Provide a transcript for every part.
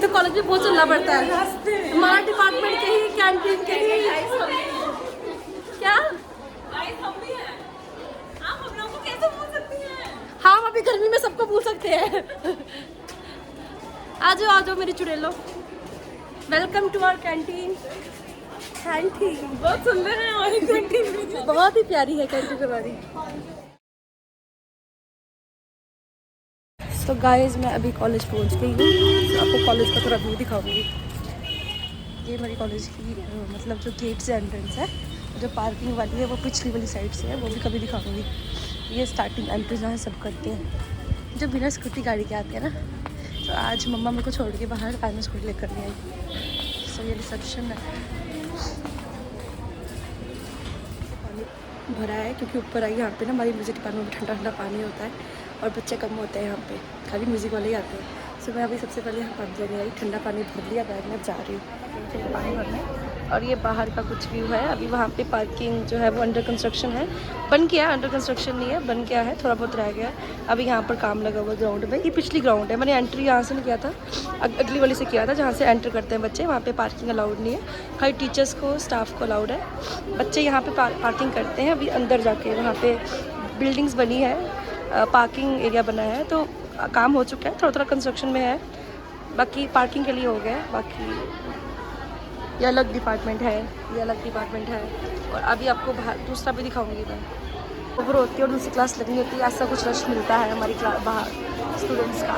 College में बहुत चलना पड़ता है, हमारा डिपार्टमेंट के ही कैंटीन के ही। क्या आप हम लोगों को कैसे भूल सकती हैं? हम अभी गर्मी में सबको भूल सकते हैं। आ जाओ मेरी चुड़ैलो, वेलकम टू आवर कैंटीन। बहुत सुंदर है हमारी कैंटीन, बहुत ही प्यारी है कैंटीन हमारी। तो गाइस मैं अभी कॉलेज पहुंच गई हूँ, तो आपको कॉलेज का थोड़ा व्यू दिखाऊंगी। ये मेरी कॉलेज की मतलब जो गेट से एंट्रेंस है, जो पार्किंग वाली है वो पिछली वाली साइड से है, वो भी कभी दिखाऊंगी। ये स्टार्टिंग एंट्री जहाँ सब करते हैं, जो बिना स्कूटी गाड़ी के आते हैं ना। तो आज मम्मा मेरे को छोड़ के बाहर आना स्कूटी लेकर नहीं आई। सो ये रिसेप्शन है, भरा है क्योंकि ऊपर आई यहाँ पे ना हमारी म्यूज़िक डिपार्टमेंट में ठंडा ठंडा पानी होता है और बच्चे कम होते हैं यहाँ पे, खाली म्यूज़िक वाले ही आते हैं। सो मैं अभी सबसे पहले यहाँ पानी लेने आई, ठंडा पानी भर लिया बैग में, जा रही हूँ पानी भरने। और ये बाहर का कुछ व्यू है। अभी वहाँ पे पार्किंग जो है वो अंडर कंस्ट्रक्शन है, बन गया है, अंडर कंस्ट्रक्शन नहीं है, बन गया है, थोड़ा बहुत रह गया है। अभी यहाँ पर काम लगा हुआ ग्राउंड में, ये पिछली ग्राउंड है, मैंने एंट्री यहाँ से नहीं किया था, अगली वाली से किया था, जहाँ से एंटर करते हैं बच्चे। वहाँ पे पार्किंग अलाउड नहीं है, खाली टीचर्स को स्टाफ को अलाउड है। बच्चे यहाँ पे पार्किंग करते हैं। अभी अंदर जाके वहाँ पे बिल्डिंग्स बनी है, पार्किंग एरिया बना है, तो काम हो चुका है, थोड़ा थोड़ा कंस्ट्रक्शन में है, बाकी पार्किंग के लिए हो गया है। बाकी ये अलग डिपार्टमेंट है, ये अलग डिपार्टमेंट है। और अभी आपको बाहर दूसरा भी दिखाऊंगी मैं। ओवर होती है और दूसरी क्लास लगनी होती है, ऐसा कुछ रश मिलता है हमारी क्लास बाहर स्टूडेंट्स का।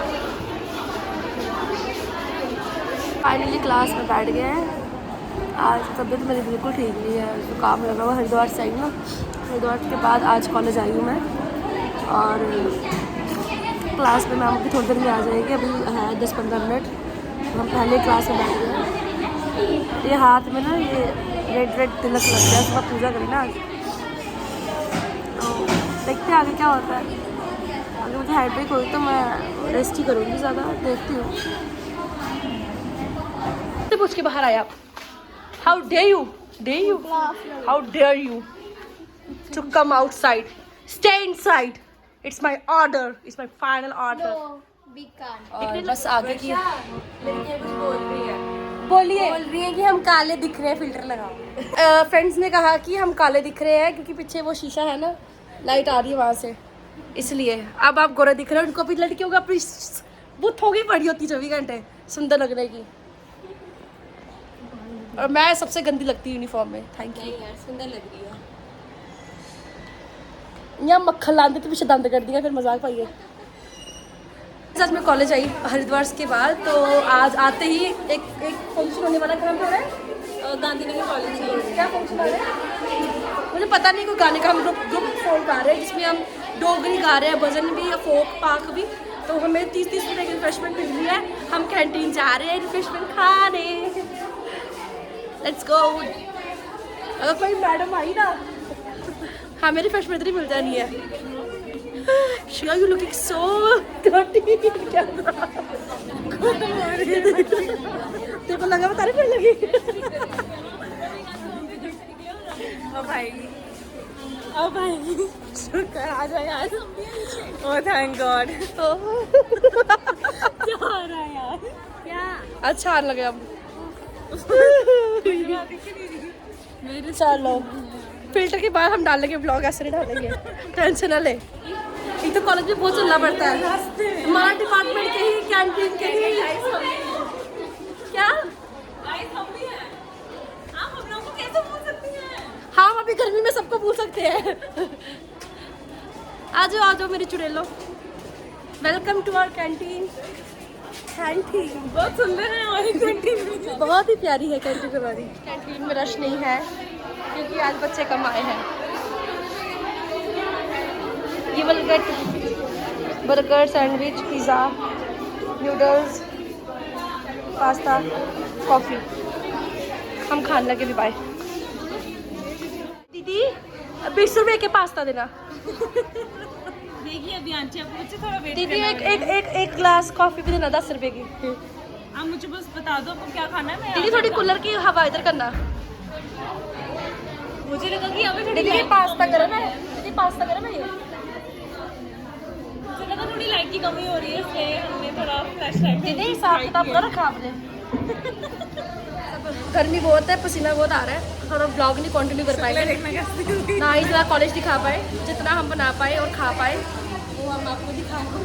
फाइनली क्लास में बैठ गए हैं। आज तबीयत मेरी बिल्कुल ठीक नहीं है, तो काम लगा हुआ हरिद्वार साइड ना, हरिद्वार के बाद आज कॉलेज आई हूँ मैं। और क्लास में मैम अभी थोड़ी देर में आ जाएगी, अभी है 10-15 मिनट। हम पहले क्लास में बैठ गए। ये हाथ में ना ये रेड तिलक लग गया, सुबह पूजा करी ना आज, तो देखते हैं आगे क्या होता है। अगर मुझे हेडेक हुई तो मैं रेस्ट ही करूँगी ज़्यादा, देखती हूँ। पूछ के बाहर आए आप, how dare you to come outside, stay inside, it's my order, it's my final order. और बस आगे की बोल रही है कि हम काले दिख रहे हैं, फिल्टर लगाओ। फ्रेंड्स ने कहा कि हम काले दिख रहे हैं क्योंकि पीछे वो शीशा है ना, लाइट आ रही है वहाँ से, इसलिए। अब आप गोरे दिख रहे हो, उनको भी लड़कियों का अपनी बुत होगी पड़ी होती 24 घंटे सुंदर लगने की। और मैं सबसे गंदी लगती हूँ यूनिफॉर्म में। थैंक यू यार, सुंदर लग रही है। यहाँ मक्खन लाते तो पीछे दंद कर दिया, फिर मजाक पाइए। आज मैं कॉलेज आई हरिद्वार के बाद, तो आज आते ही एक फंक्शन होने वाला। कहाँ पे हो रहा है? गांधीनगर कॉलेज में। क्या फंक्शन हो रहा है मुझे पता नहीं, कोई गाने का हम ग्रुप फॉर्म गा रहे हैं, जिसमें हम डोगरी गा रहे हैं, भजन भी या फोक पाक भी। तो हमें 30-30 रुपये की रिफ्रेशमेंट मिल रही है, हम कैंटीन जा रहे हैं रिफ्रेशमेंट खाने। Let's go. अगर कोई मैडम आई ना, हमें रिफ्रेशमेंट नहीं मिलता नहीं है। Shia, you looking so dirty in camera. तेरे को लगा बता रही फिर लगी। ओ भाई शुक्र आ जाए यार। Oh thank God. क्या हो रहा है यार? क्या अच्छा आ लगे अब। चलो फिल्टर के बाद हम डालेंगे ब्लॉग, ऐसे नहीं डालेंगे, टेंशन ना ले। एक तो कॉलेज में बहुत चलना पड़ता है, हमारा डिपार्टमेंट के ही कैंटीन के ही। क्या आप हम लोगों को कैसे भूल सकती हैं? हम अभी गर्मी में सबको भूल सकते हैं। आ जाओ मेरी चुड़ैलो, वेलकम टू आवर कैंटीन। बहुत सुंदर है हमारी कैंटीन, बहुत ही प्यारी है कैंटीन हमारी। कैंटीन में रश नहीं है क्योंकि आज बच्चे कम आए हैं। You will get burger, sandwich, pizza, noodles, pasta, coffee. हम खाने लगे भी। बाय दीदी, 20 रुपए के पास्ता देना। देखिए अभी आंटी आपको मुझे थोड़ा वेट दीदी एक ग्लास कॉफी भी देना 10 रुपए की। आप मुझे बस बता दो आपको क्या खाना है। मैं दीदी थोड़ी कूलर की हवा इधर करना। मुझे लगा कि हमें दीदी ये पास्ता गरम है, दीदी पास्ता गरम है ये। मुझे लगा थोड़ी लाइट की कमी हो रही है इसलिए हमने थोड़ा फ्लैश लाइट दीदी हिसाब किताब करो रखा आपने। गर्मी बहुत है, पसीना बहुत आ रहा है, थोड़ा ब्लॉग नहीं कंटिन्यू कर पाएंगे, देखना कैसे ना ही ज़्यादा कॉलेज दिखा पाए, जितना हम बना पाए और खा पाए वो हम आपको दिखाएंगे।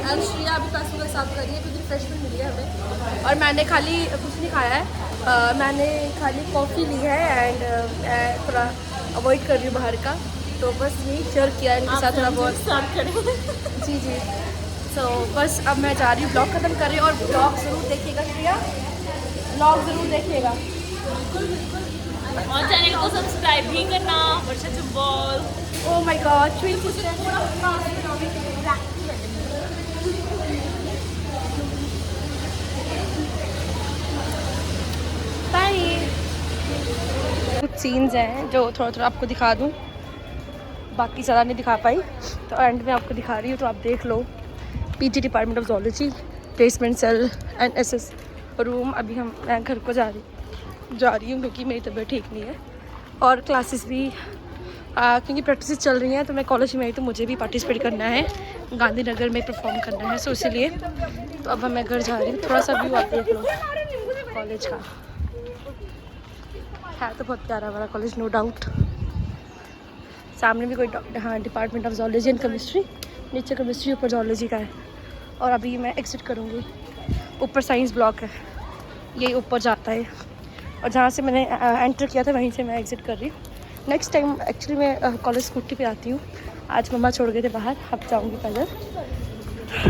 एंड श्रिया अभी पैसों का हिसाब कर रही है क्योंकि रिफ्रेशमेंट मिली है हमें, और मैंने खाली कुछ नहीं खाया है, मैंने खाली कॉफ़ी ली है एंड थोड़ा अवॉइड कर रही हूँ बाहर का, तो बस यही शेयर किया इनके साथ थोड़ा बहुत। स्टार्ट करें। जी जी, तो बस अब मैं जा रही हूँ, ब्लॉग ख़त्म कर रही हूँ, और ब्लॉग ज़रूर देखिएगा श्रिया, ब्लॉग ज़रूर देखिएगा। और चैनल को सब्सक्राइब भी करना। Varsha Chubbal. Oh my god, twin sister. Bye. कुछ सीन्स हैं जो थोड़ा थोड़ा आपको दिखा दूँ, बाकी ज़्यादा नहीं दिखा पाई, तो एंड में आपको दिखा रही हूँ, तो आप देख लो। PG department of zoology, placement cell and SS room. अभी मैं घर को जा रही हूँ क्योंकि मेरी तबीयत ठीक नहीं है, और क्लासेस भी क्योंकि प्रैक्टिस चल रही हैं, तो मैं कॉलेज में आई तो मुझे भी पार्टिसिपेट करना है, गांधीनगर में परफॉर्म करना है, सो इसीलिए तो अब मैं घर जा रही हूँ। थोड़ा सा व्यू आप देख लो कॉलेज का, है तो बहुत प्यारा वाला कॉलेज, नो डाउट। सामने भी कोई हाँ department of zoology and chemistry, नीचे केमिस्ट्री ऊपर ज़ूलॉजी का है। और अभी मैं एग्जिट करूँगी, ऊपर साइंस ब्लॉक है, यही ऊपर जाता है, और जहाँ से मैंने एंटर किया था वहीं से मैं एग्जिट कर रही हूँ। नेक्स्ट टाइम एक्चुअली मैं कॉलेज स्कूटी पे आती हूँ, आज मम्मा छोड़ गए थे बाहर, अब जाऊँगी पैदल,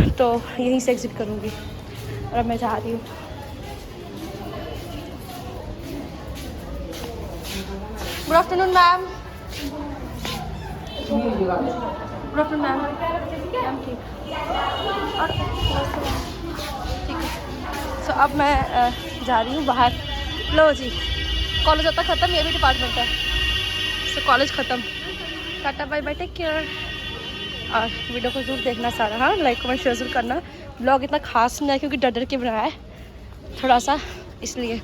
तो यहीं से एग्जिट करूँगी, और अब मैं जा रही हूँ। Good afternoon ma'am. Good afternoon ma'am. Ma'am ठीक है। सो अब मैं जा रही हूँ बाहर। लो जी, कॉलेज अब तक ख़त्म, ये भी डिपार्टमेंट है, सो कॉलेज ख़त्म। Tata bye bye, take care. और वीडियो को जरूर देखना सारा, हाँ लाइक कमेंट शेयर जरूर करना। ब्लॉग इतना खास नहीं है क्योंकि डर के बनाया है थोड़ा सा, इसलिए।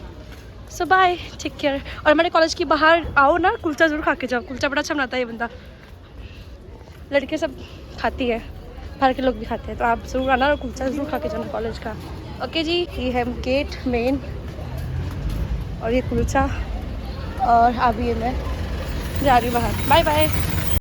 सो बाय, टेक केयर। और हमारे कॉलेज के बाहर आओ ना, कुलचा ज़रूर खा के जाओ, कुलचा बड़ा अच्छा बनाता है ये बंदा, लड़के सब खाती है, बाहर के लोग भी खाते हैं, तो आप ज़रूर आना और कुलचा ज़रूर खा के जाना कॉलेज का। ओके जी, ये है गेट मेन, और ये कुलचा, और अभी मैं जा रही हूँ बाहर। Bye bye.